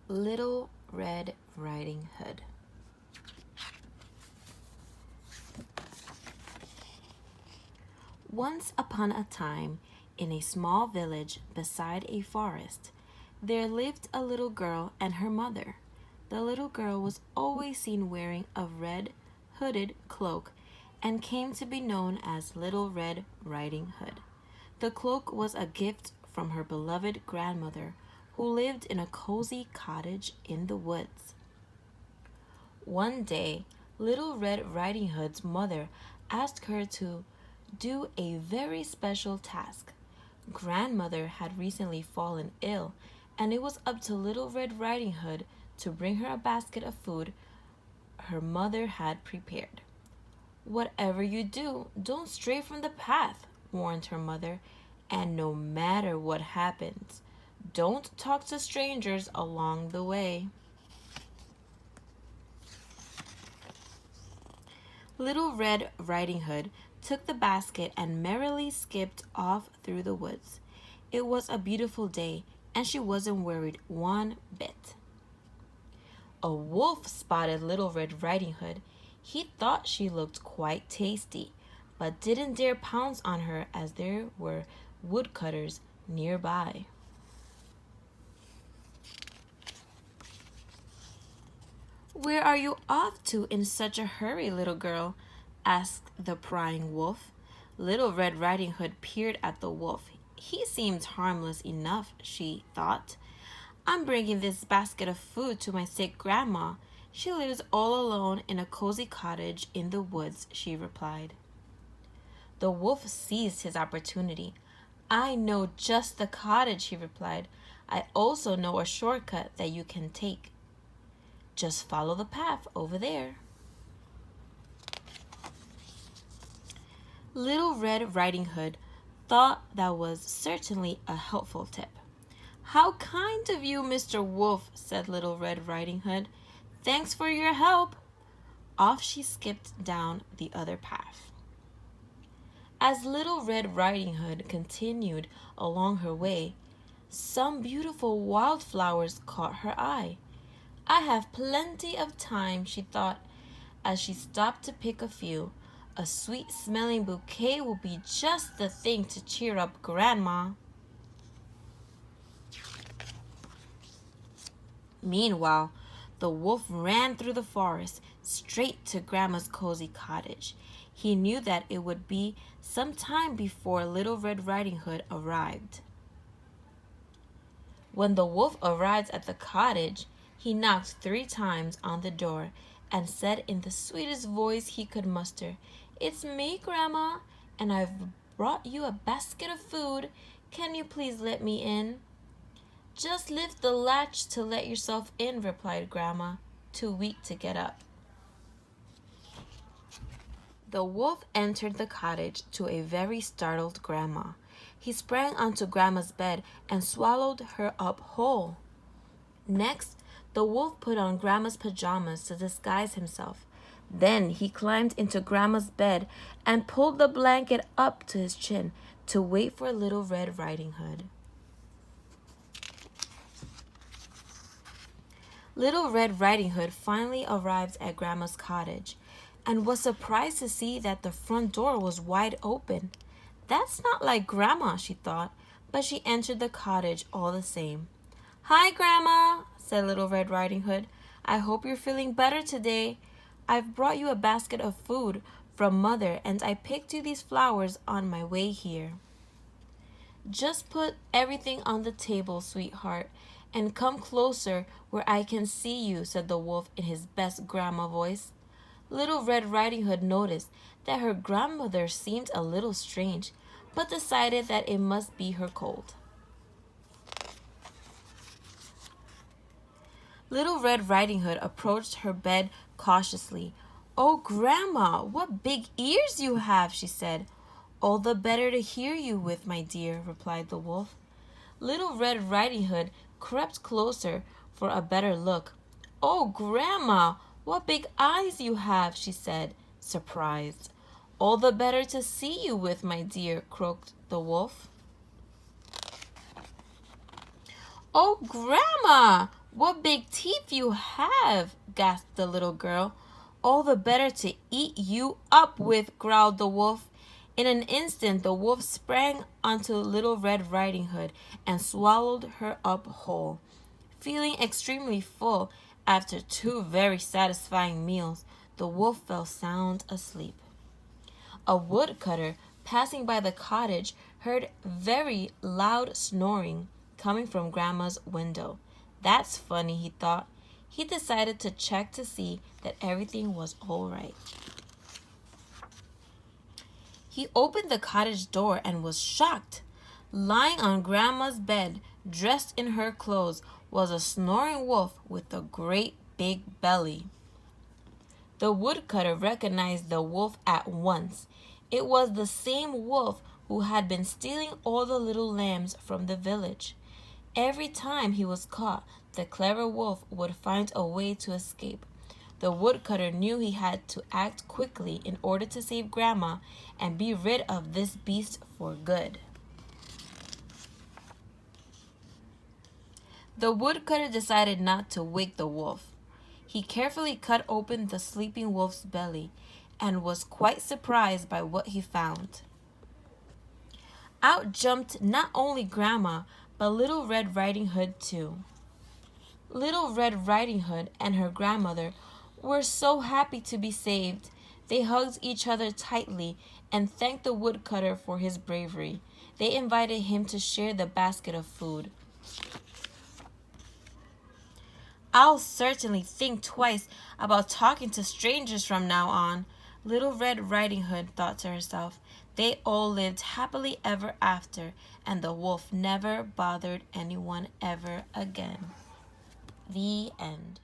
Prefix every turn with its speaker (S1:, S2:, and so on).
S1: Little Red Riding Hood. Once upon a time, in a small village beside a forest, there lived a little girl and her mother. The little girl was always seen wearing a red hooded cloak and came to be known as Little Red Riding Hood. The cloak was a gift from her beloved grandmother, who lived in a cozy cottage in the woods. One day, Little Red Riding Hood's mother asked her to do a very special task. Grandmother had recently fallen ill, and it was up to Little Red Riding Hood to bring her a basket of food her mother had prepared. "Whatever you do, don't stray from the path," warned her mother, "and no matter what happens, don't talk to strangers along the way." Little Red Riding Hood took the basket and merrily skipped off through the woods. It was a beautiful day, and she wasn't worried one bit. A wolf spotted Little Red Riding Hood. He thought she looked quite tasty, but didn't dare pounce on her as there were woodcutters nearby. "Where are you off to in such a hurry, little girl?" asked the prying wolf. Little Red Riding Hood peered at the wolf. He seemed harmless enough, she thought. "I'm bringing this basket of food to my sick grandma. She lives all alone in a cozy cottage in the woods," she replied. The wolf seized his opportunity. "I know just the cottage," he replied. "I also know a shortcut that you can take. Just follow the path over there." Little Red Riding Hood thought that was certainly a helpful tip. "How kind of you, Mr. Wolf," said Little Red Riding Hood. "Thanks for your help." Off she skipped down the other path. As Little Red Riding Hood continued along her way, some beautiful wildflowers caught her eye. "I have plenty of time," she thought, as she stopped to pick a few. "A sweet-smelling bouquet will be just the thing to cheer up Grandma." Meanwhile, the wolf ran through the forest straight to Grandma's cozy cottage. He knew that it would be some time before Little Red Riding Hood arrived. When the wolf arrived at the cottage, he knocked 3 times on the door and said in the sweetest voice he could muster, "It's me, Grandma, and I've brought you a basket of food. Can you please let me in?" "Just lift the latch to let yourself in," replied Grandma, too weak to get up. The wolf entered the cottage to a very startled Grandma. He sprang onto Grandma's bed and swallowed her up whole. Next, the wolf put on Grandma's pajamas to disguise himself. Then he climbed into Grandma's bed and pulled the blanket up to his chin to wait for Little Red Riding Hood. Little Red Riding Hood finally arrived at Grandma's cottage and was surprised to see that the front door was wide open. "That's not like Grandma," she thought, but she entered the cottage all the same. "Hi, Grandma," said Little Red Riding Hood. "I hope you're feeling better today. I've brought you a basket of food from Mother, and I picked you these flowers on my way here." "Just put everything on the table, sweetheart, and come closer where I can see you," said the wolf in his best grandma voice. Little Red Riding Hood noticed that her grandmother seemed a little strange, but decided that it must be her cold. Little Red Riding Hood approached her bed cautiously. "Oh, Grandma, what big ears you have," she said. "All the better to hear you with, my dear," replied the wolf. Little Red Riding Hood crept closer for a better look. "Oh, Grandma, what big eyes you have," she said, surprised. "All the better to see you with, my dear," croaked the wolf. "Oh, Grandma, "What big teeth you have!" gasped the little girl. "All the better to eat you up with," growled the wolf. In an instant the wolf sprang onto Little Red Riding Hood and swallowed her up whole. Feeling extremely full after 2 very satisfying meals, the wolf fell sound asleep. A woodcutter passing by the cottage heard very loud snoring coming from Grandma's window. "That's funny," he thought. He decided to check to see that everything was all right. He opened the cottage door and was shocked. Lying on Grandma's bed, dressed in her clothes, was a snoring wolf with a great big belly. The woodcutter recognized the wolf at once. It was the same wolf who had been stealing all the little lambs from the village. Every time he was caught, the clever wolf would find a way to escape. The woodcutter knew he had to act quickly in order to save Grandma and be rid of this beast for good. The woodcutter decided not to wake the wolf. He carefully cut open the sleeping wolf's belly and was quite surprised by what he found. Out jumped not only Grandma, but Little Red Riding Hood too. Little Red Riding Hood and her grandmother were so happy to be saved. They hugged each other tightly and thanked the woodcutter for his bravery. They invited him to share the basket of food. "I'll certainly think twice about talking to strangers from now on," Little Red Riding Hood thought to herself. They all lived happily ever after, and the wolf never bothered anyone ever again. The end.